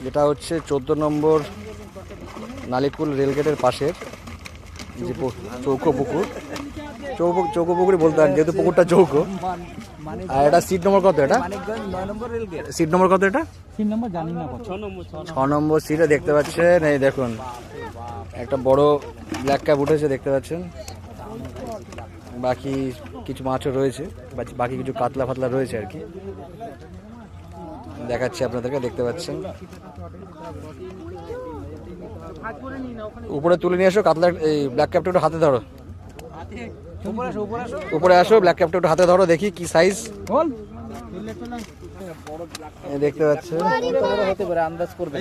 যেটা হচ্ছে 14 নম্বর নালিকুল রেলগেটের পাশের যে চৌকো পুকুর, চৌকো পুকুরই বলতে পারেন যেহেতু পুকুরটা চৌকো। আর এটা সিট নম্বর কত? এটা সিট নম্বর কত? এটা 6 নম্বর সিটে দেখতে পাচ্ছেন। এই দেখুন একটা বড় ব্ল্যাক ক্যাপ উঠেছে দেখতে পাচ্ছেন। বাকি কিছু মাছও রয়েছে, বাকি কিছু কাতলা ফাতলা রয়েছে আর কি, দেখাচ্ছি আপনাদেরকে। দেখতে পাচ্ছেন উপরে তুলে নিয়ে আসো কাতলা। এই ব্ল্যাক ক্যাপটা একটু হাতে ধরো, উপরে আসো, ব্ল্যাক ক্যাপটা একটু হাতে ধরো, দেখি কি সাইজ। দেখতে পাচ্ছেন হতে পারে, আন্দাজ করবেন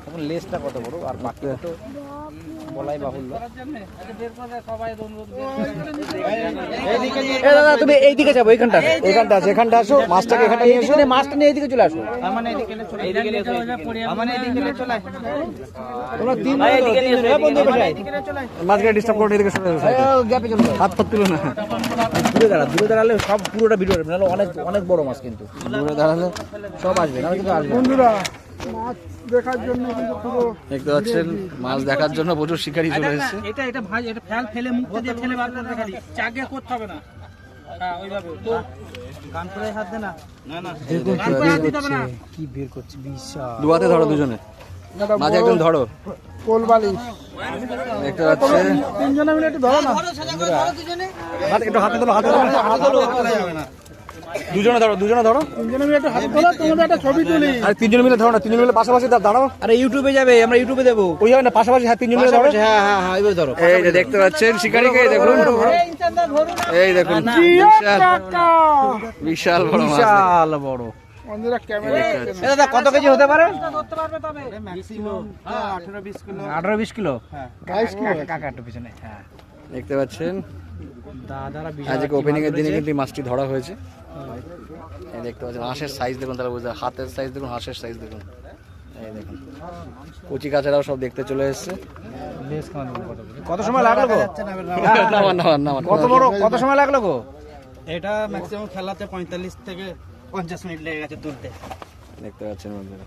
এখন লেজটা কত বড় আর বাকি তো বলাই বাহুল্য। দাদা তুমি এইদিকে যাবো, এইখানটা আছে, এখানটা আসো, মাছটাকে এখানটা নিয়ে এসো, মাছটা নিয়ে এইদিকে চলে আসো। মাছকে ডিস্টার্ব করো, এদিকে সরে এসো, হাত ফাত তুলো না। দূরে দাঁড়ালে সব পুরোটা ভিডিও নাহলে অনেক অনেক বড় মাছ, কিন্তু দূরে দাঁড়ালে সব আসবে না, কিন্তু আসবে। বন্ধুরা মাছ দেখার জন্য কিন্তু পুরো দেখতে পাচ্ছেন মাছ দেখার জন্য প্রচুর শিকারী চলে এসেছে। এটা ভাই, এটা ফেলে মুখটা দিয়ে ফেলে বার করতে খালি চাগে করতে হবে না। হ্যাঁ ওইভাবে তো গান করে হাত দে না, না কি বের করছে বিশাল। দু হাতে ধরো দুজনে, মাঝে একজন ধরো। কোল বালিশ দেখতে পাচ্ছেন তিনজনে মিলে একটু ধরো না, একটু হাতে ধরো, হাতে ধরো, দুজনে ধরো, দুজনে ধরো, তিনজনে মিলে একটু হাতে ধরো, তোমাদের একটা ছবি তুলি। আর তিনজনে মিলে ধরো না, তিনজনে মিলে পাশাপাশি দাঁড়াও। আরে ইউটিউবে যাবে, আমরা ইউটিউবে দেবো। ওই যাবে না, পাশাপাশি, হ্যাঁ তিনজনে মিলে ধরো। হ্যাঁ হ্যাঁ হ্যাঁ, এবার ধরো। এই যে দেখতে পাচ্ছেন শিকারীকে, দেখুন এই দেখুন বিশাল বড় মাছ, বিশাল বড়। বন্ধুরা ক্যামেরা দাদা কত কেজি হতে পারে? ধরতে পারবে তবে ম্যাক্সিমাম 18-20 কিলো। 18-20 কিলো। হ্যাঁ 22 কিলো। কাকা একটু পিছনে। হ্যাঁ দেখতে পাচ্ছেন দাদারা আজকে ওপেনিং এর দিনে কিন্তু এই মাছটি ধরা হয়েছে। এই দেখতে পাচ্ছেন হাঁসের সাইজ দেখুন, তাহলে বুঝতে, হাতের সাইজ দেখুন, হাঁসের সাইজ দেখুন। এই দেখুন কচি কাচারাও সব দেখতে চলে এসেছে। কত সময় লাগলো গো? কত বড়, কত সময় লাগলো গো? এটা ম্যাক্সিমাম খেলাতে 45 থেকে 50 মিনিট লেগে গেছে তুলতে। দেখতে পাচ্ছেন বন্ধুরা।